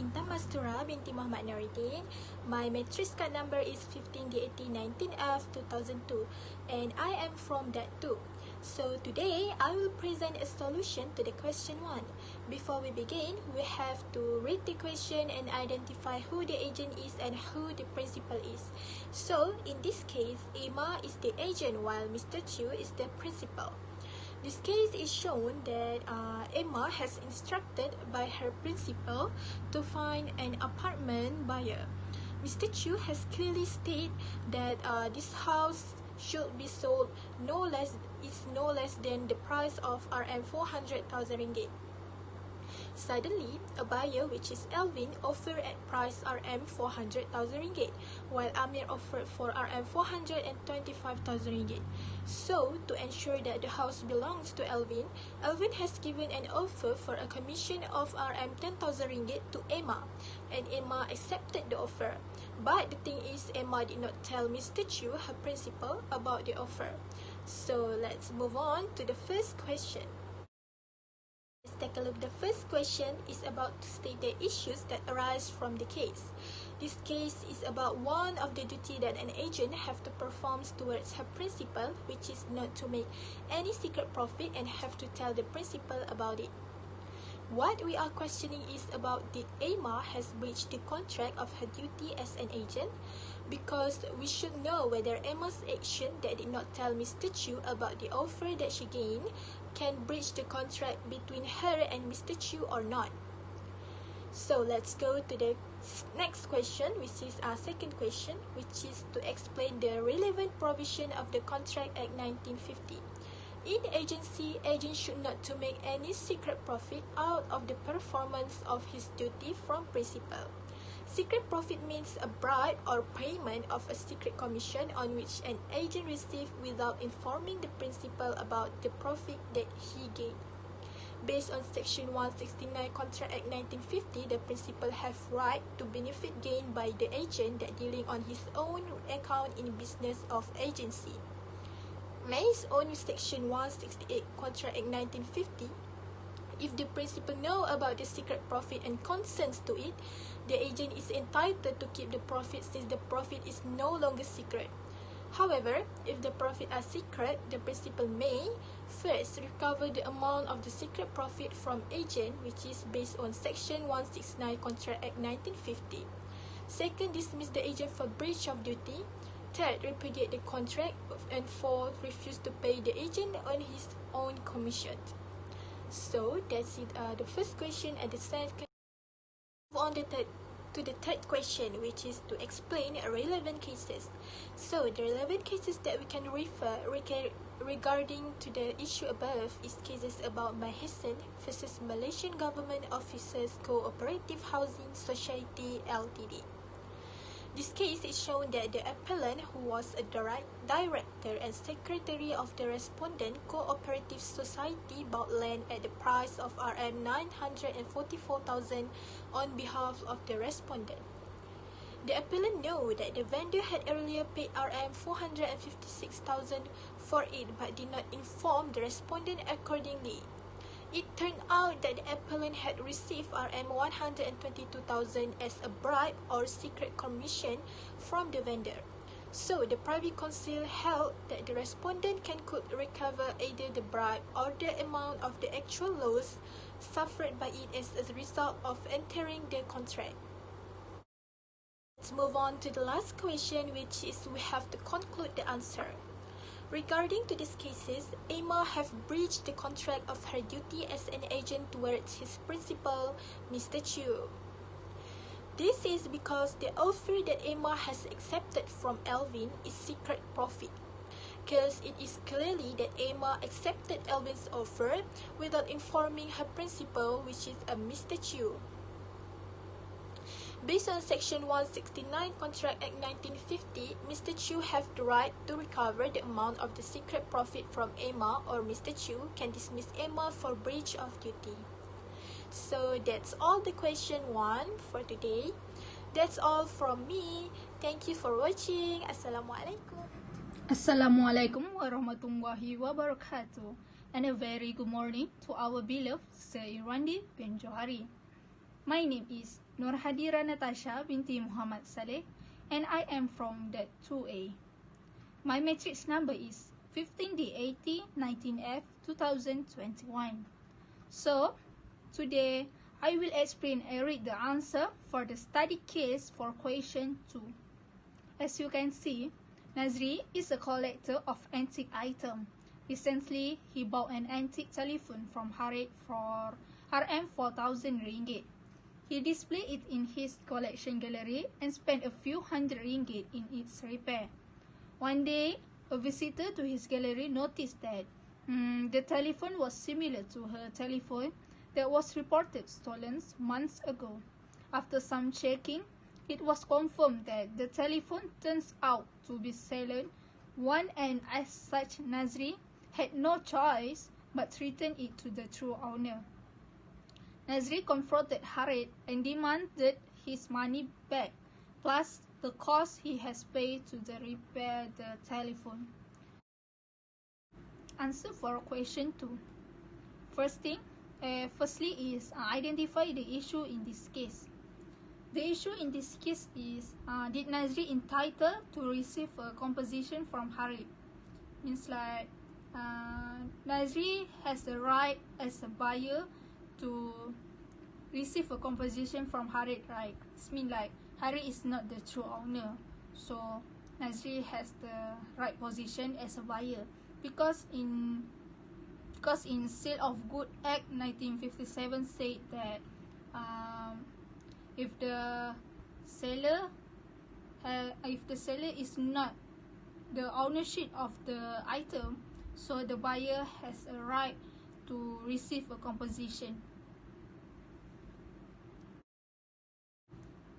Mastura, Binti Mohd Nordin. My matrix card number is 15DAT19F2002 and I am from DAT2. So today I will present a solution to the question 1. Before we begin, we have to read the question and identify who the agent is and who the principal is. So in this case, Emma is the agent while Mr. Chu is the principal. This case is shown that Emma has instructed by her principal to find an apartment buyer. Mr. Chu has clearly stated that this house should be sold no less than the price of Rm 400,000 ringgit. Suddenly, a buyer, which is Alvin, offered at price Rm 400,000 ringgit, while Amir offered for Rm 425,000 ringgit. So, to ensure that the house belongs to Alvin, Alvin has given an offer for a commission of Rm 10,000 ringgit to Emma, and Emma accepted the offer. But the thing is, Emma did not tell Mr. Chu, her principal, about the offer. So, let's move on to the first question. Let's take a look. The first question is about to state the issues that arise from the case. This case is about one of the duty that an agent have to perform towards her principal, which is not to make any secret profit and have to tell the principal about it. What we are questioning is about did Emma has breached the contract of her duty as an agent, because we should know whether Emma's action that did not tell Mr. Chu about the offer that she gained can breach the contract between her and Mr. Chu or not. So let's go to the next question, which is our second question, which is to explain the relevant provision of the Contract Act 1950. In agency, agent should not to make any secret profit out of the performance of his duty from principal. Secret profit means a bribe or payment of a secret commission on which an agent received without informing the principal about the profit that he gained. Based on Section 169 Contract Act 1950, the principal have right to benefit gained by the agent that dealing on his own account in business of agency. Based on Section 168 Contract Act 1950, if the principal know about the secret profit and consents to it, the agent is entitled to keep the profit since the profit is no longer secret. However, if the profit are secret, the principal may first recover the amount of the secret profit from agent, which is based on Section 169 Contract Act 1950. Second, dismiss the agent for breach of duty. Third, repudiate the contract. And fourth, refuse to pay the agent on his own commission. So that's it. The first question and the second. Move on to the third question, which is to explain relevant cases. So the relevant cases that we can refer regarding to the issue above is cases about Mahesan versus Malaysian Government Officers Cooperative Housing Society Ltd. This case is shown that the appellant, who was a director and secretary of the respondent cooperative society, bought land at the price of Rm 944,000 on behalf of the respondent. The appellant knew that the vendor had earlier paid Rm 456,000 for it but did not inform the respondent accordingly. It turned out that the appellant had received Rm 122,000 as a bribe or secret commission from the vendor. So the privy council held that the respondent could recover either the bribe or the amount of the actual loss suffered by it as a result of entering the contract. Let's move on to the last question, which is we have to conclude the answer. Regarding to these cases, Emma have breached the contract of her duty as an agent towards his principal, Mr. Chu. This is because the offer that Emma has accepted from Alvin is secret profit, because it is clearly that Emma accepted Alvin's offer without informing her principal, which is a Mr. Chu. Based on Section 169 Contract Act 1950, Mr. Chu have the right to recover the amount of the secret profit from Emma, or Mr. Chu can dismiss Emma for breach of duty. So that's all the question 1 for today. That's all from me. Thank you for watching. Assalamualaikum. Assalamualaikum warahmatullahi wabarakatuh. And a very good morning to our beloved Sir Irandi bin Johari. My name is Hadira Natasya Binti Muhammad Salleh, and I am from DAT2A. My matrix number is 15D8019F 2021. So, today I will explain and read the answer for the study case for question 2. As you can see, Nazri is a collector of antique items. Recently, he bought an antique telephone from Harith for Rm4,000 ringgit. He displayed it in his collection gallery and spent a few hundred ringgit in its repair. One day, a visitor to his gallery noticed that the telephone was similar to her telephone that was reported stolen months ago. After some checking, it was confirmed that the telephone turns out to be stolen, and as such, Nazri had no choice but to return it to the true owner. Nazri confronted Harith and demanded his money back, plus the cost he has paid to repair the telephone. Answer for question 2. Firstly is identify the issue in this case. The issue in this case is, did Nazri entitled to receive a composition from Harith? Means like, Nazri has the right as a buyer to receive a composition from Harith, right? It means like Harith is not the true owner, so Nazri has the right position as a buyer because in Sale of Good Act 1957 said that if the seller is not the ownership of the item, so the buyer has a right to receive a composition.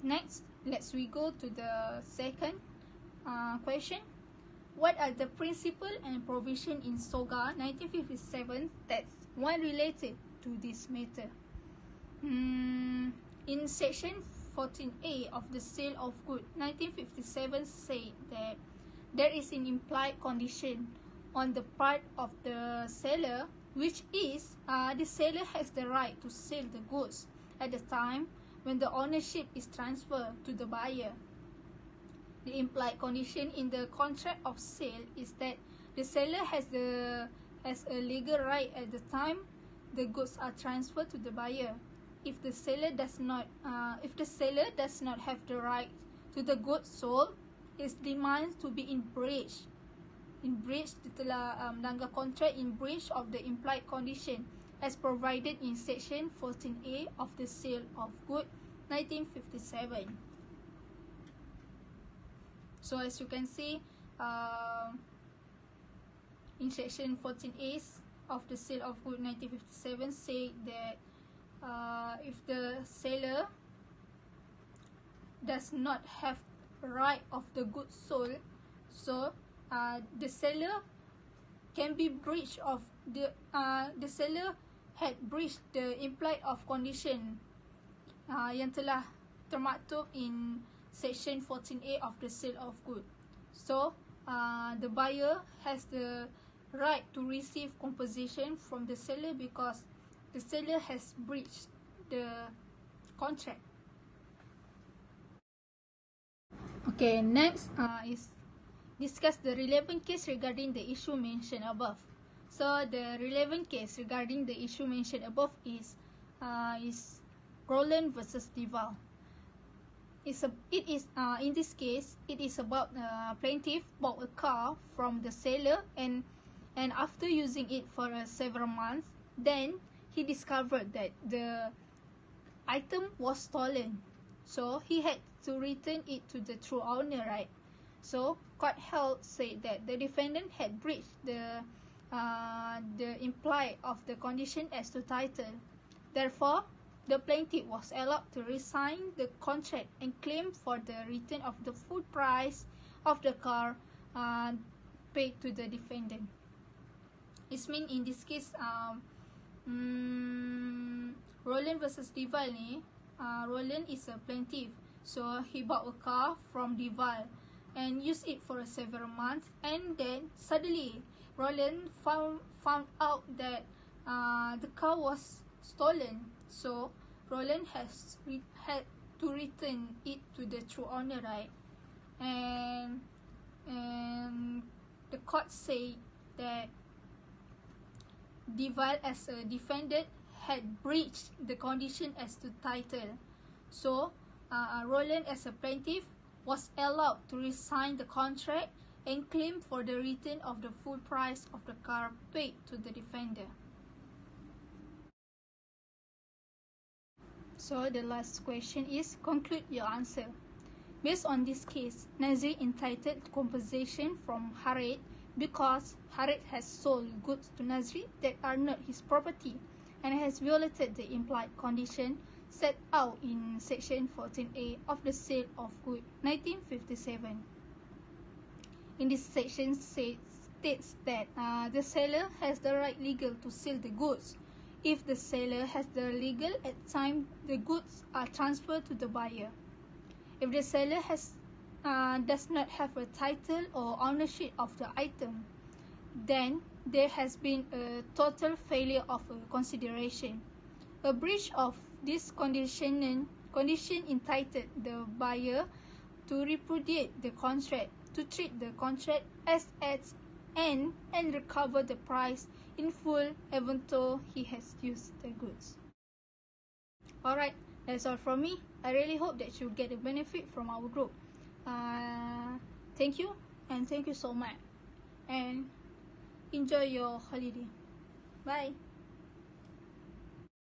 Next, let's go to the second question. What are the principle and provision in SOGA 1957 that's one related to this matter? In section 14A of the Sale of Good 1957 said that there is an implied condition on the part of the seller, which is the seller has the right to sell the goods at the time when the ownership is transferred to the buyer. The implied condition in the contract of sale is that the seller has a legal right at the time the goods are transferred to the buyer. If the seller does not have the right to the goods sold, its demands to be in breach. Dia telah melanggar kontrak in breach of the implied condition as provided in section 14A of the Sale of Good 1957. So as you can see, in section 14A of the Sale of Good 1957 say that if the seller does not have right of the goods sold, so the seller can be breached of the seller had breached the implied of condition yang telah termaktub in section 14A of the Sale of Good. So the buyer has the right to receive compensation from the seller because the seller has breached the contract. Okay, next is discuss the relevant case regarding the issue mentioned above. So the relevant case regarding the issue mentioned above is Roland versus Deval. In this case, it is about plaintiff bought a car from the seller and after using it for several months, then he discovered that the item was stolen. So he had to return it to the true owner, right? So court held said that the defendant had breached the implied of the condition as to title. Therefore, the plaintiff was allowed to resign the contract and claim for the return of the full price of the car paid to the defendant. It means in this case, Roland versus Deval ni, Roland is a plaintiff, so he bought a car from Deval and used it for several months, and then suddenly Roland found out that the car was stolen. So Roland had to return it to the true owner, right? And the court said that Deval as a defendant had breached the condition as to title. So, Roland as a plaintiff was allowed to resign the contract and claim for the return of the full price of the car paid to the defender. So the last question is, conclude your answer. Based on this case, Nazri entitled compensation from Harriet because Harriet has sold goods to Nazri that are not his property and has violated the implied condition set out in Section 14A of the Sale of Goods 1957. In this section states that the seller has the right legal to sell the goods if the seller has the legal at time the goods are transferred to the buyer. If the seller does not have a title or ownership of the item, then there has been a total failure of consideration. A breach of this condition entitled the buyer to repudiate the contract, to treat the contract as at end and recover the price in full even though he has used the goods. Alright, that's all from me. I really hope that you get a benefit from our group. Thank you, and thank you so much. And enjoy your holiday. Bye.